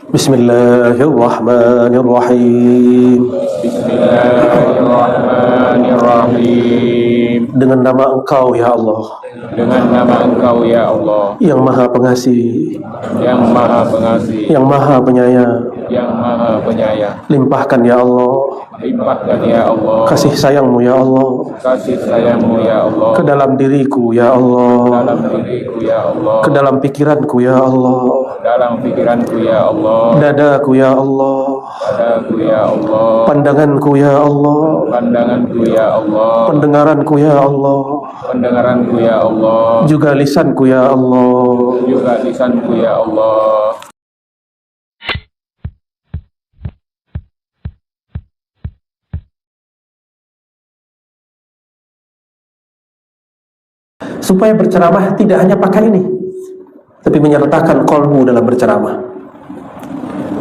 Bismillahirrahmanirrahim. Bismillahirrahmanirrahim. Dengan nama Engkau ya Allah, Dengan nama Engkau ya Allah, yang Maha Pengasih, yang Maha Pengasih, yang Maha Penyayang. yang Maha Penyayang. Limpahkan ya Allah Limpahkan ya Allah kasih sayang-Mu ya Allah kasih sayang-Mu ya Allah ke dalam diriku ya Allah, dalam diriku ya Allah, ke dalam pikiranku ya Allah, dalam pikiranku ya Allah, dadaku ya Allah, padaku ya Allah, pandanganku ya Allah, pandanganku ya Allah, pendengaranku ya Allah, pendengaranku ya Allah, juga lisanku ya Allah. juga lisanku ya Allah. Supaya berceramah tidak hanya pakai ini, tapi menyertakan kolbu dalam berceramah.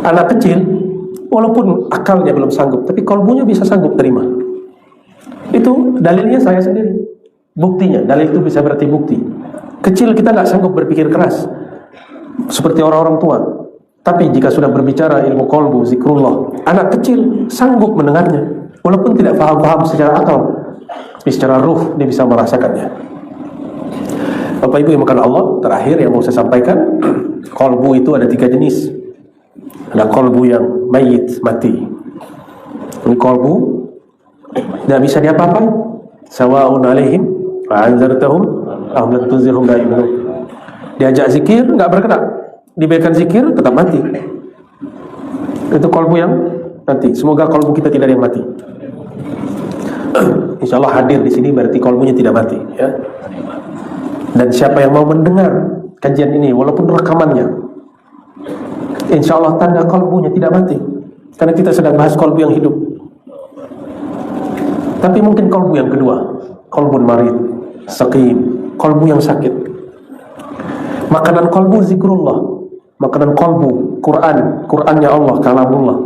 Anak kecil, walaupun akalnya belum sanggup, tapi kolbunya bisa sanggup terima. Itu dalilnya saya sendiri. Buktinya, dalil itu bisa berarti bukti. Kecil kita nggak sanggup berpikir keras, seperti orang-orang tua. Tapi jika sudah berbicara ilmu kolbu, zikrullah, anak kecil sanggup mendengarnya, walaupun tidak paham-paham secara akal, tapi secara ruh dia bisa merasakannya. Bapak Ibu yang makan Allah, terakhir yang mau saya sampaikan, kolbu itu ada 3 jenis. Ada kolbu yang mayit, mati. Ini kolbu tidak bisa diapa-apain. Sawa'un alaihim fa'anzartahum am lam tunzirhum la yu'minun. Diajak zikir enggak bergerak, diberikan zikir tetap mati. Itu kolbu yang mati. Semoga kolbu kita tidak ada yang mati. Insya Allah hadir di sini berarti kolbunya tidak mati, ya. Dan siapa yang mau mendengar kajian ini walaupun rekamannya, insya Allah tanda kolbunya tidak mati, karena kita sedang bahas kolbu yang hidup. Tapi mungkin kolbu yang kedua, kolbun marid, saqim, kolbu yang sakit. Makanan kolbu zikrullah, makanan kolbu Quran, Qurannya Allah, kalamullah.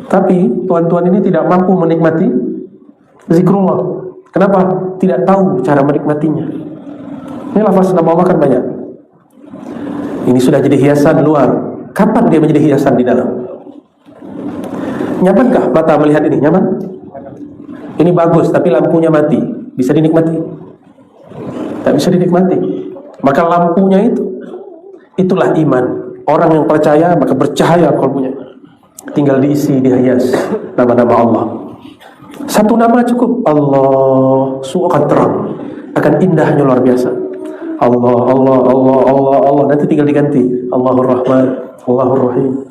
Tapi tuan-tuan ini tidak mampu menikmati zikrullah. Kenapa? Tidak tahu cara menikmatinya. Ini lafaz nama Allah kan banyak. Ini sudah jadi hiasan luar. Kapan dia menjadi hiasan di dalam? Nyamankah mata melihat ini? Nyaman? Ini bagus, tapi lampunya mati. Bisa dinikmati? Tak bisa dinikmati. Maka lampunya itulah iman. Orang yang percaya maka bercahaya kalbunya. Tinggal diisi, dihias nama-nama Allah. Satu nama cukup. Allah, akan terang, akan indahnya luar biasa. Allah, Allah, Allah, Allah, Allah. Nanti tinggal diganti Allahur Rahman, Allahur Rahim.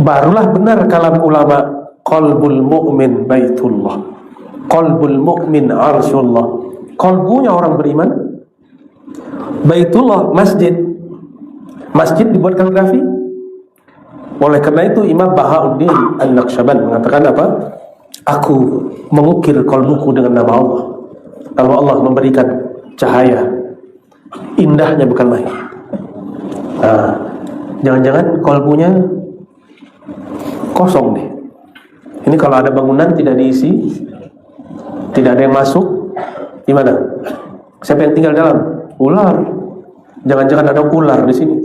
Barulah benar kalam ulama, qalbul mu'min baitullah, qalbul mu'min arsyullah. Kalbunya orang beriman, baitullah, masjid. Masjid dibuat kaligrafi. Oleh karena itu Imam Bahauddin An-Naqsyaband mengatakan apa? Aku mengukir kalbuku dengan nama Allah. Lalu Allah memberikan cahaya. Indahnya bukan main. Jangan-jangan kalbunya kosong nih. Ini kalau ada bangunan tidak diisi, tidak ada yang masuk, gimana? Siapa yang tinggal dalam? Ular. Jangan-jangan ada ular di sini.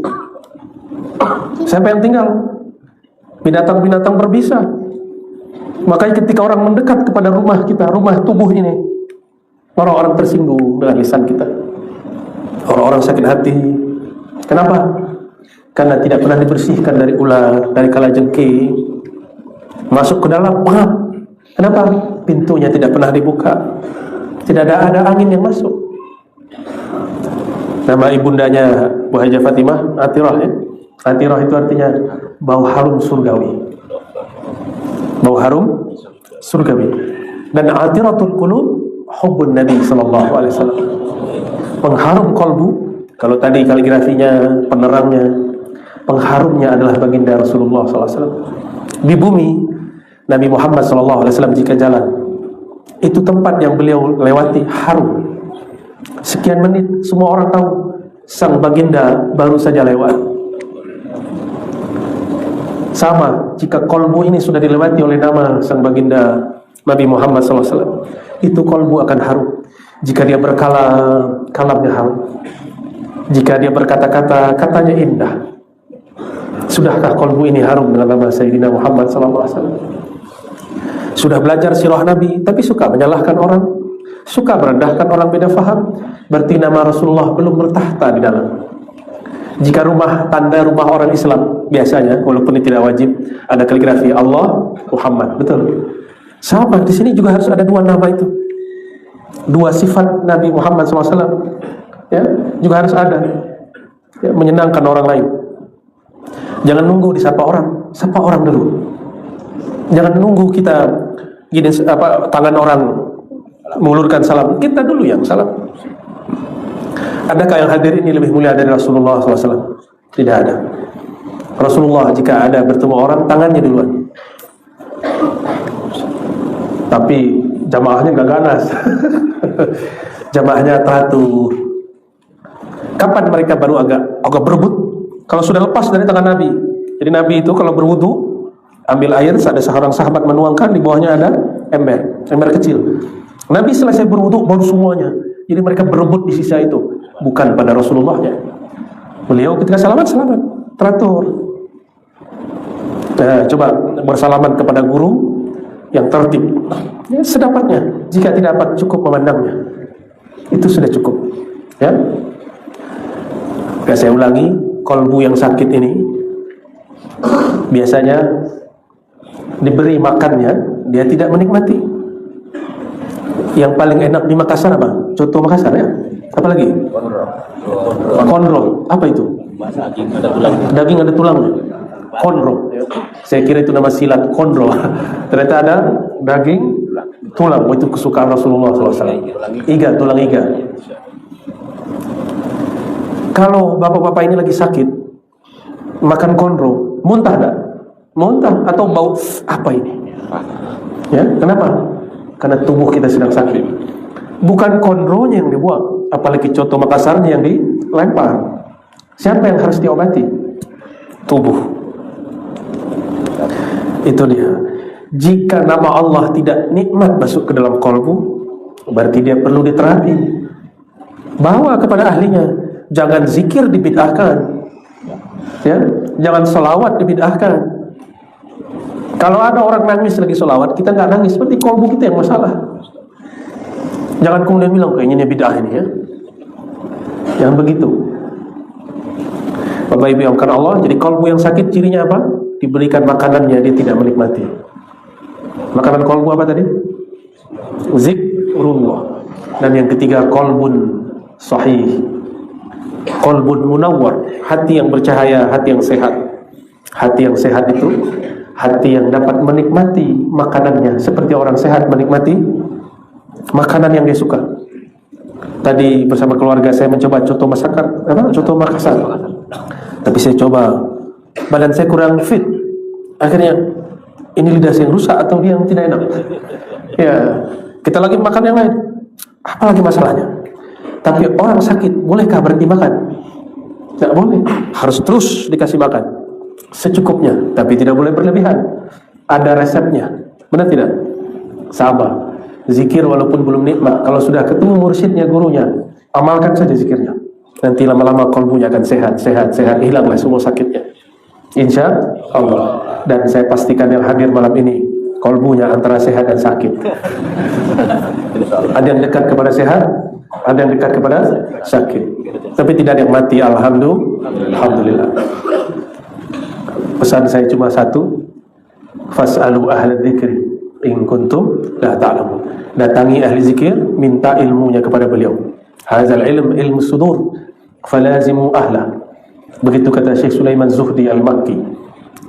Siapa yang tinggal? Binatang-binatang berbisa. Makanya ketika orang mendekat kepada rumah kita, rumah tubuh ini, orang-orang tersinggung dengan lisan kita. Orang-orang sakit hati. Kenapa? Karena tidak pernah dibersihkan dari ular, dari kalajengking. Masuk ke dalam, pengap. Kenapa? Pintunya tidak pernah dibuka. Tidak ada angin yang masuk. Nama ibundanya Bu Hajah Fatimah, Atirah, ya. Atirah itu artinya bau harum surgawi. Bau harum surgawi. Dan atiratul qulub hubbun Nabi sallallahu alaihi wasallam. Pengharum kolbu, kalau tadi kaligrafinya, penerangnya, pengharumnya adalah baginda Rasulullah sallallahu alaihi wasallam. Di bumi Nabi Muhammad sallallahu alaihi wasallam jika jalan, itu tempat yang beliau lewati harum. Sekian menit semua orang tahu sang baginda baru saja lewat. Sama jika kolbu ini sudah dilewati oleh nama sang baginda Nabi Muhammad SAW, itu kolbu akan harum. Jika dia berkalam, kalamnya harum. Jika dia berkata-kata, katanya indah. Sudahkah kolbu ini harum dengan nama Sayyidina Muhammad SAW? Sudah belajar sirah Nabi, tapi suka menyalahkan orang, suka merendahkan orang beda faham, berarti nama Rasulullah belum bertahta di dalam. Jika tanda rumah orang Islam biasanya, walaupun ini tidak wajib, ada kaligrafi Allah, Muhammad, betul. Sama di sini juga harus ada dua nama itu, dua sifat Nabi Muhammad SAW, ya, juga harus ada, ya, menyenangkan orang lain. Jangan nunggu disapa orang, sapa orang dulu. Jangan nunggu kita gini tangan orang mengulurkan salam, kita dulu yang salam. Adakah yang hadir ini lebih mulia dari Rasulullah SAW? Tidak ada. Rasulullah jika ada bertemu orang, tangannya duluan. Tapi jamaahnya gak ganas. Jamaahnya teratur. Kapan mereka baru agak berebut? Kalau sudah lepas dari tangan Nabi. Jadi Nabi itu kalau berwudu, ambil air, ada seorang sahabat menuangkan, di bawahnya ada ember kecil. Nabi selesai berwudu baru semuanya. Jadi mereka berebut di sisa itu, bukan pada Rasulullahnya. Beliau ketika selamat, teratur. Coba bersalaman kepada guru yang tertib, ya, sedapatnya. Jika tidak dapat, cukup memandangnya. Itu sudah cukup, ya. Saya ulangi, kolbu yang sakit ini biasanya diberi makannya, dia tidak menikmati. Yang paling enak di Makassar apa? Coto Makassar, ya. Apa lagi? Konro. Apa itu? Daging ada tulangnya. Konro. Saya kira itu nama silat, konro. Ternyata ada daging tulang. Itu kesukaan Rasulullah SAW. Tulang iga. Kalau bapak-bapak ini lagi sakit, makan konro, muntah enggak? Muntah atau bau apa ini? Ya, kenapa? Karena tubuh kita sedang sakit. Bukan konronya yang dibuang, apalagi coto Makassarnya yang dilempar. Siapa yang harus diobati? Tubuh. Itu dia. Jika nama Allah tidak nikmat masuk ke dalam kolbu, berarti dia perlu diterapi. Bawa kepada ahlinya. Jangan zikir dibid'ahkan, ya. Jangan selawat dibid'ahkan. Kalau ada orang nangis lagi sholawat, kita nggak nangis, seperti kolbu kita yang masalah. Jangan kemudian bilang kayaknya ini bid'ah ini, ya. Jangan begitu. Bapak Ibu yang karena Allah, jadi kolbu yang sakit cirinya apa? Diberikan makanannya, dia tidak menikmati. Makanan kolbu apa tadi? Zikrullah. Dan yang ketiga, kolbun sahih, kolbun munawwar, hati yang bercahaya, hati yang sehat. Hati yang sehat itu hati yang dapat menikmati makanannya seperti orang sehat menikmati makanan yang dia suka. Tadi bersama keluarga saya mencoba coto Makassar. Tapi saya coba, badan saya kurang fit. Akhirnya ini lidah saya yang rusak atau dia yang tidak enak. Ya, kita lagi makan yang lain. Apa lagi masalahnya? Tapi orang sakit bolehkah berhenti makan? Tidak boleh. Harus terus dikasih makan secukupnya, tapi tidak boleh berlebihan. Ada resepnya, benar tidak? Sama. Zikir walaupun belum nikmat, kalau sudah ketemu mursyidnya, gurunya, amalkan saja zikirnya. Nanti lama-lama kolbunya akan sehat, hilanglah semua sakitnya, insya Allah. Dan saya pastikan yang hadir malam ini, kolbunya antara sehat dan sakit. Ada yang dekat kepada sehat, ada yang dekat kepada sakit, tapi tidak ada yang mati. Alhamdulillah. Pesan saya cuma satu, fas'alu ahla dzikri in kuntum la ta'lamun. Datangi ahli zikir, minta ilmunya kepada beliau. Hadzal ilmu sudur, falazimu ahla. Begitu kata Syekh Sulaiman Zuhdi Al-Makki.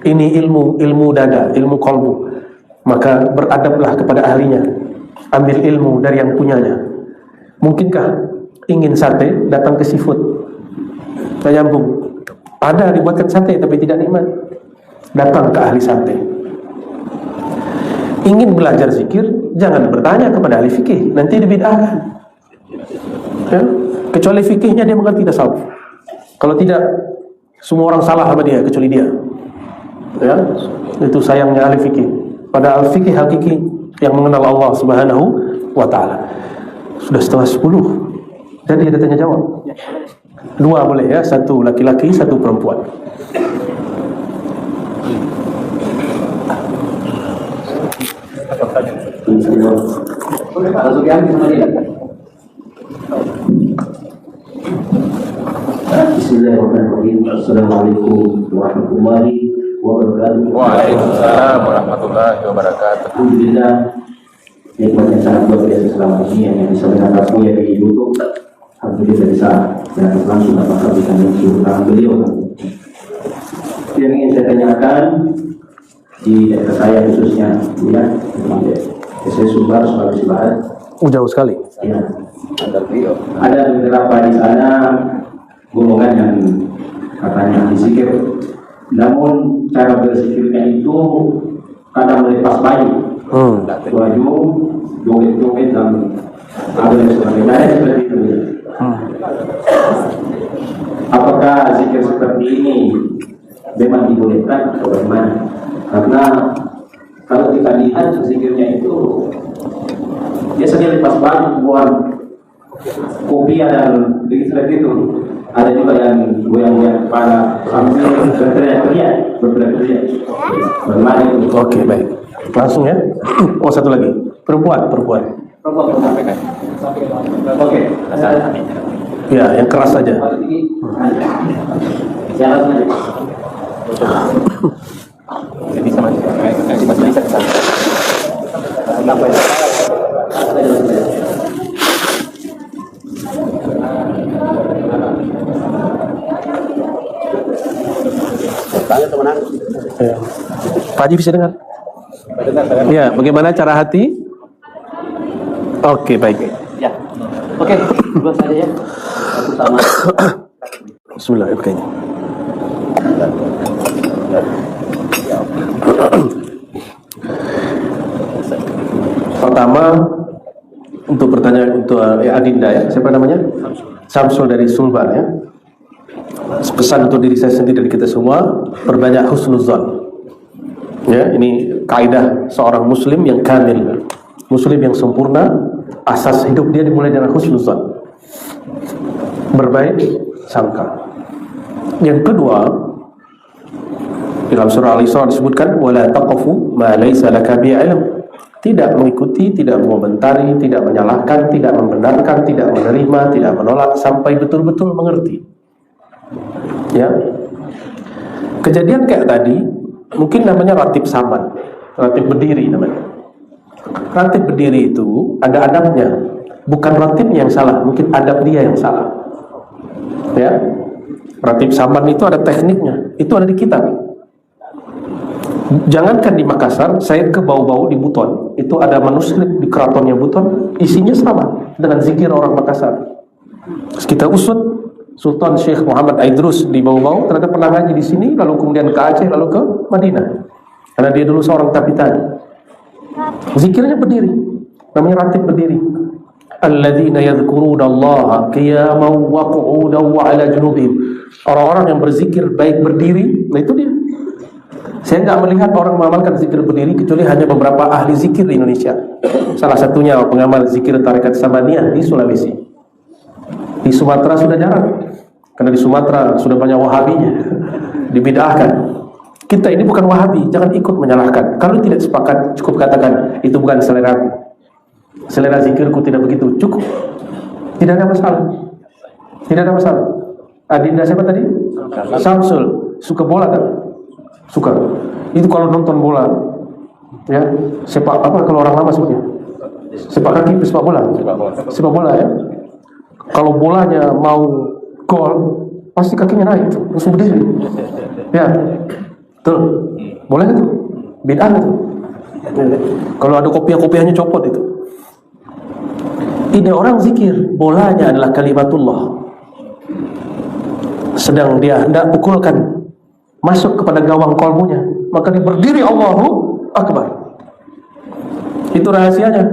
Ini ilmu dada, ilmu kolbu. Maka beradablah kepada ahlinya. Ambil ilmu dari yang punyanya. Mungkinkah ingin sate, datang ke seafood? Saya nyambung. Ada dibuatkan sate tapi tidak nikmat, datang ke ahli sate. Ingin belajar zikir, jangan bertanya kepada ahli fikih, nanti dibid'ahkan, ya? Kecuali fikihnya dia mengerti tasawuf. Kalau tidak, semua orang salah sama dia kecuali dia, ya. Itu sayangnya ahli fikih. Padahal fikih hakiki yang mengenal Allah Subhanahu wa ta'ala. Sudah 9:30, jadi ada tanya jawab. 2 boleh, ya, 1 laki-laki, 1 perempuan. Langsung diambil sama dia. Bismillahirrahmanirrahim. Assalamualaikum warahmatullahi wabarakatuh. Waalaikumsalam warahmatullahi wabarakatuh. Alhamdulillah, nikmatnya sangat luar biasa selama ini yang bisa menatapmu ya di YouTube. Alhamdulillah bisa melihat langsung apakah bisa menunjukkan beliau. Yang ingin saya tanyakan di daerah saya khususnya, ya, saya Sumbar, Sulawesi Barat. Jauh sekali. Ya. Ada beberapa di sana golongan yang katanya ahli zikir, namun cara berzikirnya itu kadang melepas bayi, baju, joget-joget dan ada yang sebagainya seperti itu. Apakah zikir seperti ini memang dibolehkan atau bagaimana? Karena kalau kita lihat zikirnya itu biasanya lepas baju, buang kopi dan begitu. Ada juga yang goyang-goyang kepala sambil berteriak-teriak. Bagaimana itu? Oke, baik. Langsung ya. Oh, satu lagi. Perempuan. Oke. Ya, yang keras saja. Jalan saja. Bisa ke sana. Ya. Pak Haji bisa dengar? Ya, bagaimana cara hati? Oke, baik. Ya. Oke, dua saja ya. Satu sama. Bismillahirrahmanirrahim. Pertama, untuk pertanyaan untuk Adinda ya, siapa namanya? Samsul dari Sulbar ya. Pesan untuk diri saya sendiri dan kita semua, perbanyak husnuzan. Ya, ini kaidah seorang muslim yang kamil, muslim yang sempurna, asas hidup dia dimulai dengan husnuzan, berbaik sangka. Yang kedua, dalam surah Al-Isra disebutkan wala taqfu ma laysa laka bi ilm. Tidak mengikuti, tidak mengomentari, tidak menyalahkan, tidak membenarkan, tidak menerima, tidak menolak sampai betul-betul mengerti. Ya. Kejadian kayak tadi mungkin namanya ratib saman, ratib berdiri namanya. Ratib berdiri itu ada adabnya, bukan ratibnya yang salah, mungkin adab dia yang salah. Ya. Ratib saman itu ada tekniknya, itu ada di kitab. Jangankan di Makassar, saya ke Bau-Bau di Buton, itu ada manuskrip di keratonnya Buton, isinya sama dengan zikir orang Makassar. Terus kita usut, Sultan Syekh Muhammad Aidrus di Bau-Bau ternyata pernah ngaji di sini, lalu kemudian ke Aceh, lalu ke Madinah, karena dia dulu seorang tapitan. Zikirnya berdiri, namanya ratib berdiri. Alladzina yadhkuruna Allaha qiyaman wa qu'udan wa 'ala junubihim. Orang-orang yang berzikir baik berdiri, nah itu dia. Saya nggak melihat orang mengamalkan zikir berdiri kecuali hanya beberapa ahli zikir di Indonesia. Salah satunya pengamal zikir Tarekat Samaniyah di Sulawesi. Di Sumatera sudah jarang, karena di Sumatera sudah banyak wahabinya, dibid'ahkan. Kita ini bukan wahabi, jangan ikut menyalahkan. Kalau tidak sepakat, cukup katakan itu bukan seleraku. Selera zikirku tidak begitu, cukup. Tidak ada masalah. Tidak ada masalah. Adinda siapa tadi? Samsul. Suka bola kan? Suka. Itu kalau nonton bola, ya, sepak apa kalau orang lama sebutnya? Sepak kaki, sepak bola. Sepak bola ya. Kalau bolanya mau gol, pasti kakinya naik tuh, langsung berdiri. Ya. Tuh. Boleh itu? Bid'ah itu. Kalau ada kopiah-kopiahnya copot itu. Ini orang zikir, bolanya adalah kalimatullah. Sedang dia hendak pukulkan, masuk kepada gawang kolbunya, maka dia berdiri Allahu Akbar. Itu rahasianya.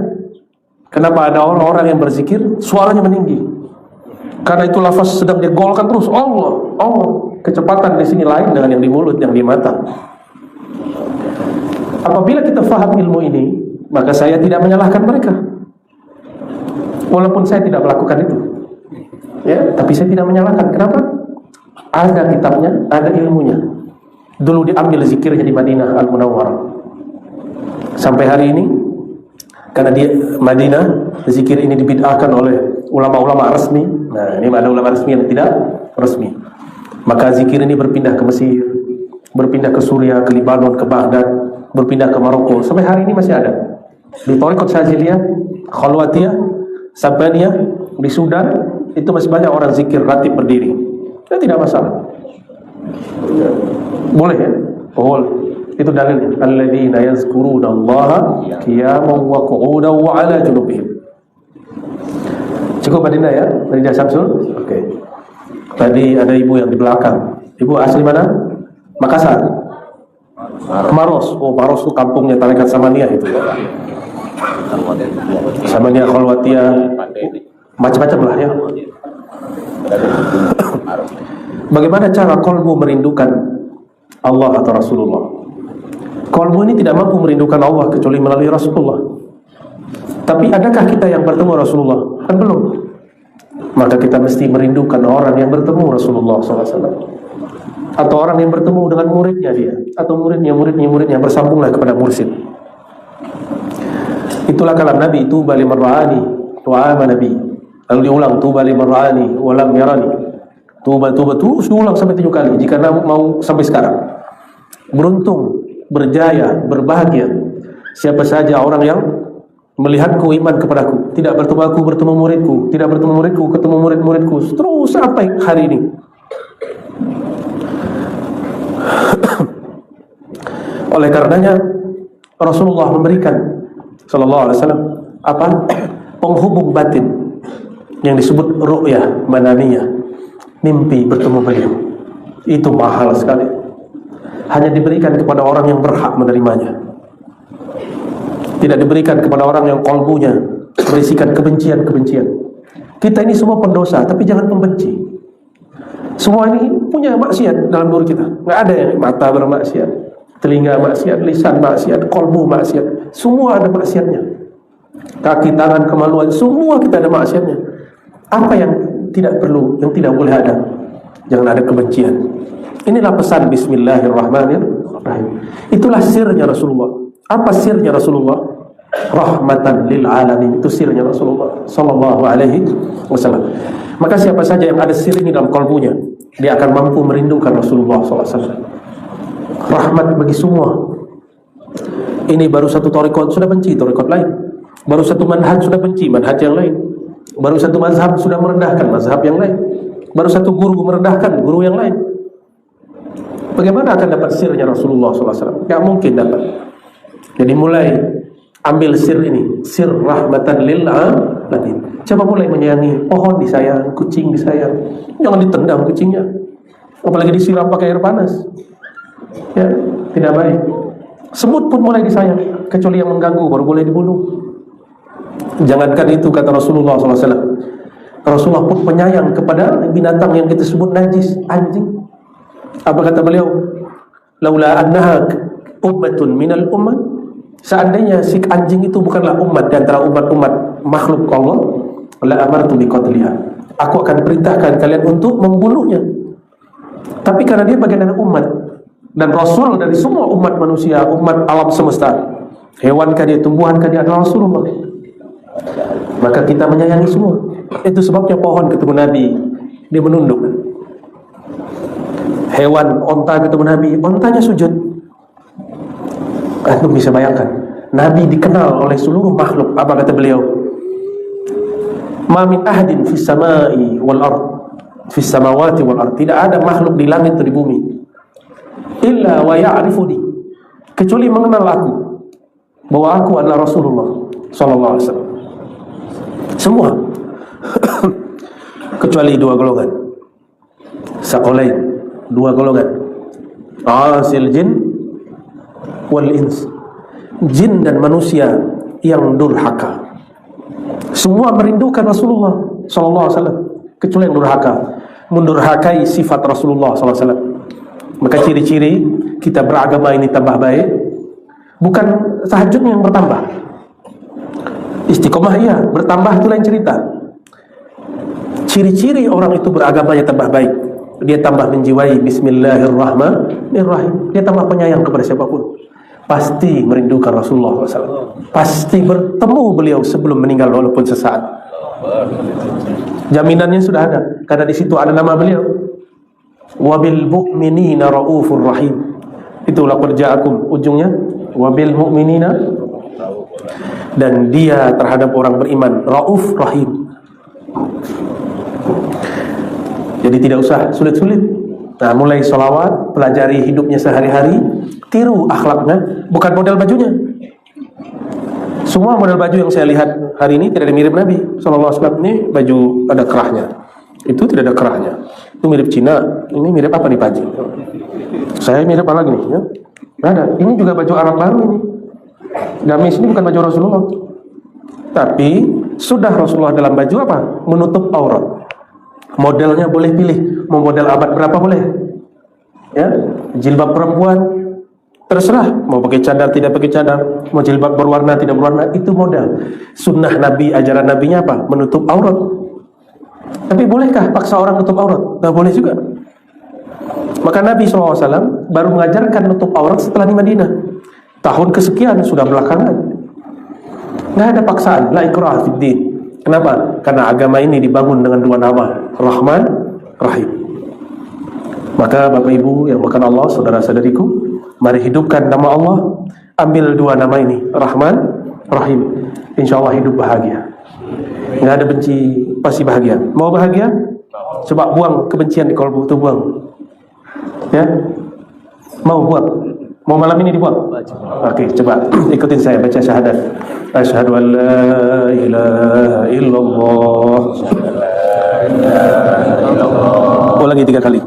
Kenapa ada orang-orang yang berzikir suaranya meninggi? Karena itu lafaz sedang dia golkan terus Allah, Allah. Kecepatan di sini lain dengan yang di mulut, yang di mata. Apabila kita faham ilmu ini, maka saya tidak menyalahkan mereka. Walaupun saya tidak melakukan itu, ya, tapi saya tidak menyalahkan. Kenapa? Ada kitabnya, ada ilmunya. dulu diambil zikirnya di Madinah Al-Munawwarah. Sampai hari ini, karena di Madinah zikir ini dibid'ahkan oleh ulama-ulama resmi. Nah, ini ada ulama resmi yang tidak resmi. Maka zikir ini berpindah ke Mesir, berpindah ke Suriah, ke Lebanon, ke Baghdad, berpindah ke Maroko. Sampai hari ini masih ada. Di Thariqat Syadziliyah, Khalwatiyah, Sabbaniyah, di Sudan, itu masih banyak orang zikir ratib berdiri. Dan tidak masalah. Boleh ya? Boleh. Itu dalilnya. Alladzina yazkuruna Allaha qiyaman wa qu'udan wa 'ala junubihim. Cukup Madinah ya? Madinah Samsul? Oke. Tadi ada ibu yang di belakang. Ibu asli mana? Makassar. Maros. Oh, Maros itu kampungnya tarekat Samaniyah itu. Samaniyah, Khalwatiyah, macam-macam lah ya. Bagaimana cara kolbu merindukan Allah atau Rasulullah? Kolbu ini tidak mampu merindukan Allah kecuali melalui Rasulullah. Tapi adakah kita yang bertemu Rasulullah? Kan belum. Maka kita mesti merindukan orang yang bertemu Rasulullah SAW, atau orang yang bertemu dengan muridnya dia, atau muridnya bersambunglah kepada mursyid. Itulah kalam Nabi, tuba liman ra'ani wa amana nabi. Lalu diulang, tuba liman ra'ani wa lam yarani. Tuba terus diulang sampai 7 kali jika mau sampai sekarang. Beruntung, berjaya, berbahagia siapa saja orang yang melihatku, iman kepadaku, tidak bertemu aku, bertemu muridku, tidak bertemu muridku, ketemu murid-muridku, terus sampai hari ini. Oleh karenanya Rasulullah memberikan sallallahu alaihi wasallam apa? Penghubung batin yang disebut ru'yah manamiyah, mimpi bertemu beliau. Itu mahal sekali. Hanya diberikan kepada orang yang berhak menerimanya. Tidak diberikan kepada orang yang kolbunya berisikan kebencian-kebencian. Kita ini semua pendosa, tapi jangan pembenci. Semua ini punya maksiat dalam diri kita. Nggak ada yang mata bermaksiat, telinga maksiat, lisan maksiat, kolbu maksiat. Semua ada maksiatnya. Kaki, tangan, kemaluan, semua kita ada maksiatnya. Apa yang tidak perlu, yang tidak boleh ada? Jangan ada kebencian. Inilah pesan Bismillahirrahmanirrahim. Itulah sirnya Rasulullah. Apa sirnya Rasulullah? Rahmatan lil alamin. Itu sirnya Rasulullah sallallahu alaihi wasallam. Maka siapa saja yang ada sir ini dalam kalbunya, dia akan mampu merindukan Rasulullah sallallahu alaihi wasallam. Rahmat bagi semua. Ini baru satu thariqat sudah benci thariqat lain. Baru satu manhaj sudah benci manhaj yang lain. Baru satu mazhab sudah merendahkan mazhab yang lain. Baru satu guru merendahkan guru yang lain. Bagaimana akan dapat sirnya Rasulullah sallallahu alaihi wasallam? Tidak mungkin dapat. Jadi mulai ambil sir ini, sir rahmatan lil alamin. Coba mulai menyayangi pohon disayang, kucing disayang. Jangan ditendang kucingnya. Apalagi disiram pakai air panas. Ya, tidak baik. Semut pun mulai disayang, kecuali yang mengganggu baru boleh dibunuh. Jangankan itu, kata Rasulullah SAW. Rasulullah pun penyayang kepada binatang yang kita sebut najis, anjing. Apa kata beliau? Laula annaha ummatun minal ummah. Seandainya si anjing itu bukanlah umat di antara umat-umat makhluk Allah, la amartu biqatliha. Aku akan perintahkan kalian untuk membunuhnya. Tapi karena dia bagian dari umat dan Rasul dari semua umat manusia, umat alam semesta, hewan kah dia, tumbuhan kah dia, adalah Rasulullah. Maka kita menyayangi semua. Itu sebabnya pohon ketemu Nabi, dia menunduk. Hewan, onta ketemu Nabi, ontanya sujud. Antum bisa bayangkan, Nabi dikenal oleh seluruh makhluk. Apa kata beliau? Ma min ahadin fis samai wal ard, fis samawati wal ard. Tidak ada makhluk di langit atau di bumi illa wa ya'rifuni, kecuali mengenal aku, bahwa aku adalah Rasulullah sallallahu alaihi wasallam. Semua kecuali 2 golongan. Saqalain, 2 golongan. Asil jin wal ins, jin dan manusia yang durhaka. Semua merindukan Rasulullah sallallahu alaihi wasallam kecuali yang durhaka, mendurhakai sifat Rasulullah sallallahu alaihi wasallam. Maka ciri-ciri kita beragama ini tambah baik bukan tahajudnya yang bertambah. Istiqomah iya, bertambah itu lain cerita. Ciri-ciri orang itu beragamanya tambah baik, dia tambah menjiwai Bismillahirrahmanirrahim. Dia tambah penyayang kepada siapapun. Pasti merindukan Rasulullah SAW. Pasti bertemu beliau sebelum meninggal walaupun sesaat. Jaminannya sudah ada, karena di situ ada nama beliau. Wabil mu'minina raufur rahim. Itulah kerjaakum, ujungnya wabil mu'minina, dan dia terhadap orang beriman rauf rahim. Jadi tidak usah sulit-sulit. Nah, mulai sholawat, pelajari hidupnya sehari-hari, tiru akhlaknya, bukan model bajunya. Semua model baju yang saya lihat hari ini tidak ada mirip Nabi SAW. Ini baju ada kerahnya, itu tidak ada kerahnya. Itu mirip Cina. Ini mirip apa nih Pak Haji? Saya mirip apa lagi nih? Ya? Nggak ada. Ini juga baju Arab baru ini. Gamis ini bukan baju Rasulullah. Tapi sudah Rasulullah dalam baju apa? Menutup aurat. Modelnya boleh pilih, mau model abad berapa boleh. Ya, jilbab perempuan terserah, mau pakai cadar tidak pakai cadar, mau jilbab berwarna tidak berwarna, itu model. Sunnah Nabi, ajaran Nabinya apa? Menutup aurat. Tapi bolehkah paksa orang nutup aurat? Nggak boleh juga. Maka Nabi SAW baru mengajarkan nutup aurat setelah di Madinah. Tahun kesekian, sudah belakangan. Nggak ada paksaan, la ikraha fid din. Kenapa? Karena agama ini dibangun dengan dua nama, Rahman, Rahim. Maka Bapak Ibu yang makan Allah, saudara-saudariku, mari hidupkan nama Allah, ambil dua nama ini, Rahman, Rahim. Insya Allah hidup bahagia. Nggak ada benci, pasti bahagia. Mau bahagia? Coba buang kebencian di kolbu itu, buang. Ya, mau buang? Mau malam ini dibuang? Oke, coba ikutin saya baca syahadat. Asyhadu an la ilaha illallah. Ulangi 3 kali.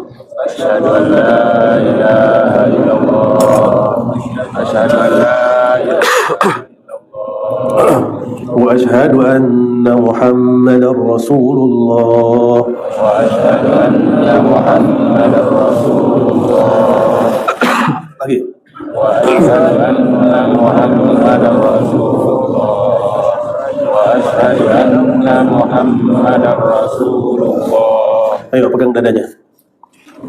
Asyhadu an la ilaha illallah. Asyhadu an la ilaha illallah. Wa asyhadu anna Muhammadar Rasulullah. Wa asyhadu anna Muhammadar Rasulullah. Lagi. Wa asyhadu anna Muhammadar Rasulullah. Wa asyhadu anna Muhammadar Rasulullah. Ayo pegang dadanya.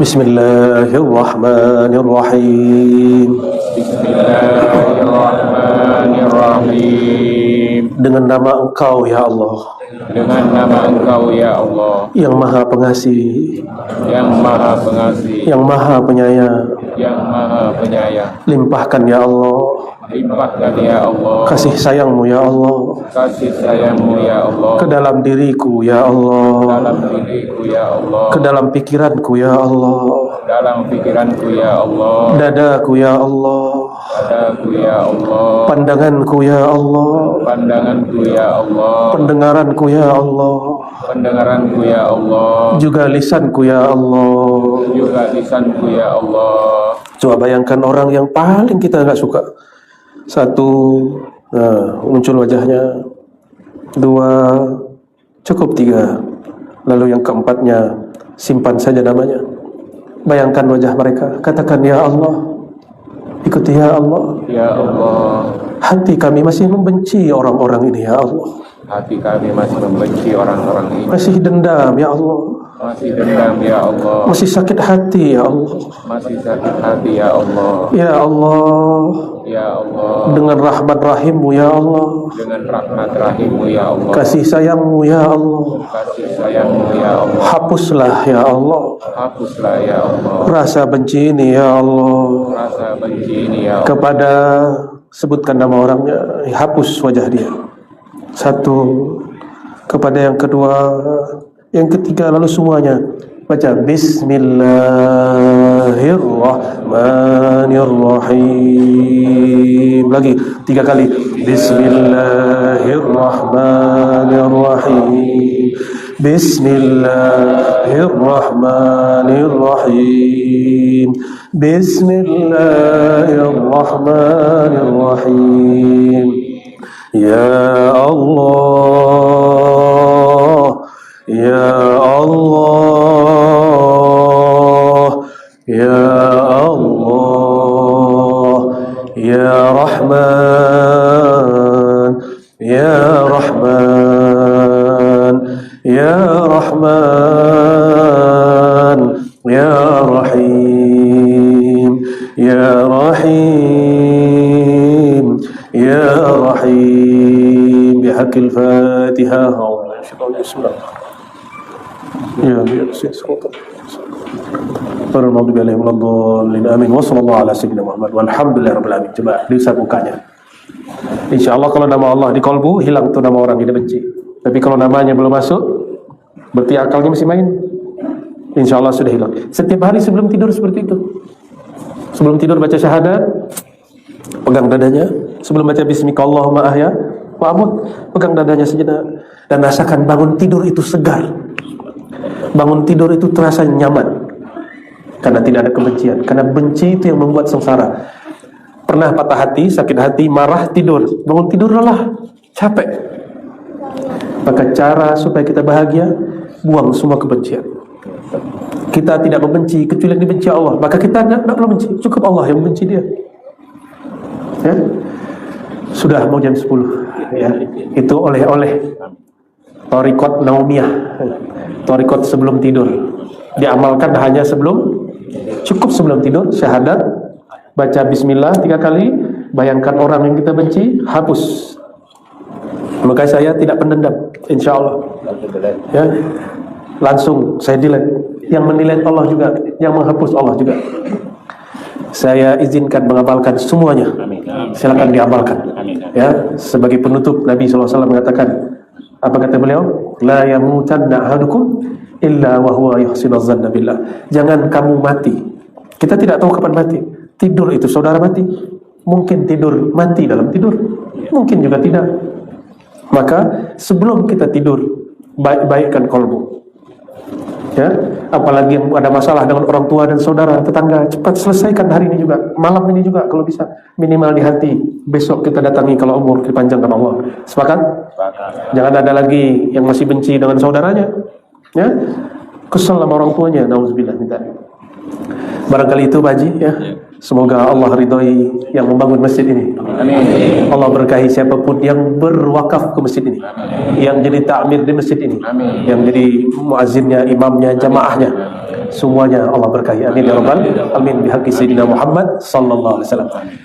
Bismillahirrahmanirrahim. Bismillahirrahmanirrahim. Dengan nama Engkau ya Allah, Dengan nama Engkau ya Allah, yang Maha Pengasih, yang Maha Pengasih, yang Maha Penyayang. yang Maha Penyayang. Limpahkan ya Allah Limpahkan ya Allah kasih sayang-Mu ya Allah kasih sayang-Mu ya Allah ke dalam diriku ya Allah, dalam diriku ya Allah, ke dalam pikiranku ya Allah, dalam pikiranku ya Allah, dadaku ya Allah, padaku ya Allah, pandanganku ya Allah, pandanganku ya Allah, pendengaranku ya Allah, pendengaranku ya Allah, juga lisanku ya Allah. juga lisanku ya Allah. Coba bayangkan orang yang paling kita nggak suka. Satu, nah, muncul wajahnya. Dua, cukup. Tiga, lalu yang keempatnya simpan saja namanya. Bayangkan wajah mereka. Katakan ya Allah, ikuti ya Allah. Ya Allah, Hati kami masih membenci orang-orang ini ya Allah. hati kami masih membenci orang-orang ini, Masih dendam ya Allah. masih dendam ya Allah, Masih sakit hati ya Allah. masih sakit hati ya Allah. Ya Allah, Ya Allah, dengan rahmat rahim-Mu ya Allah, dengan rahmat rahim-Mu ya Allah, kasih sayang-Mu ya Allah, kasih sayang-Mu ya Allah, hapuslah ya Allah hapuslah ya Allah rasa benci ini ya Allah. rasa benci ini ya Allah. Kepada, sebutkan nama orangnya, hapus wajah dia. Satu. Kepada yang kedua, yang ketiga, lalu semuanya baca Bismillahirrahmanirrahim. Lagi 3 kali. Bismillahirrahmanirrahim. Bismillahirrahmanirrahim. Bismillahirrahmanirrahim. Ya Allah, Ya Allah, Ya Allah, Ya Rahman, Ya Rahman, Ya Rahman, Ya رحيم يا رحيم بحق الفاتحة يا para nabi alaihi wasallam amin wa sallallahu ala sayyidina Muhammad walhamdulillahirabbil alamin. Coba diusap mukanya. Insyaallah kalau nama Allah di kalbu hilang tuh nama orang yang dibenci. Tapi kalau namanya belum masuk berarti akalnya masih main. Insyaallah sudah hilang. Setiap hari sebelum tidur seperti itu. Sebelum tidur baca syahadat, pegang dadanya. Sebelum baca bismikallahumma ahya wa amut, pegang dadanya sejenak dan rasakan bangun tidur itu segar. Bangun tidur itu terasa nyaman karena tidak ada kebencian. Karena benci itu yang membuat sengsara. Pernah patah hati, sakit hati, marah, tidur. Bangun tidur lelah, capek. Maka cara supaya kita bahagia, buang semua kebencian. Kita tidak membenci kecuali yang dibenci Allah. Maka kita tidak perlu benci, cukup Allah yang membenci dia. Ya? Sudah mau jam 10 ya. Itu oleh-oleh Thariqat Naumiyah, Thariqat sebelum tidur. Diamalkan hanya cukup sebelum tidur, syahadat, baca bismillah 3 kali, bayangkan orang yang kita benci, hapus. Maka saya tidak pendendam, insyaallah. Ya, langsung saya delete. Yang mendelete Allah juga, yang menghapus Allah juga. Saya izinkan mengamalkan semuanya. Silakan diamalkan. Ya, sebagai penutup Nabi SAW mengatakan, apa kata beliau? La yamutanna ahadukum illa wa huwa yuhsinu dzanna billah. Jangan kamu mati. Kita tidak tahu kapan mati. Tidur itu saudara mati. Mungkin tidur mati dalam tidur. Mungkin juga tidak. Maka sebelum kita tidur, baik-baikkan kalbu. Ya, apalagi yang ada masalah dengan orang tua dan saudara, tetangga, cepat selesaikan hari ini juga, malam ini juga kalau bisa, minimal di hati. Besok kita datangi kalau umur dipanjangkan Allah. Sepakat? Jangan ada lagi yang masih benci dengan saudaranya, ya, kesel sama orang tuanya, nauzubillah minta. Barangkali itu Pak Haji, ya. Semoga Allah ridhoi yang membangun masjid ini. Amin. Allah berkahi siapapun yang berwakaf ke masjid ini, yang jadi takmir di masjid ini, yang jadi muazzinnya, imamnya, jamaahnya, semuanya Allah berkahi. Amin ya rabbal alamin. Bihaqqi sayyidina Muhammad sallallahu alaihi wasallam.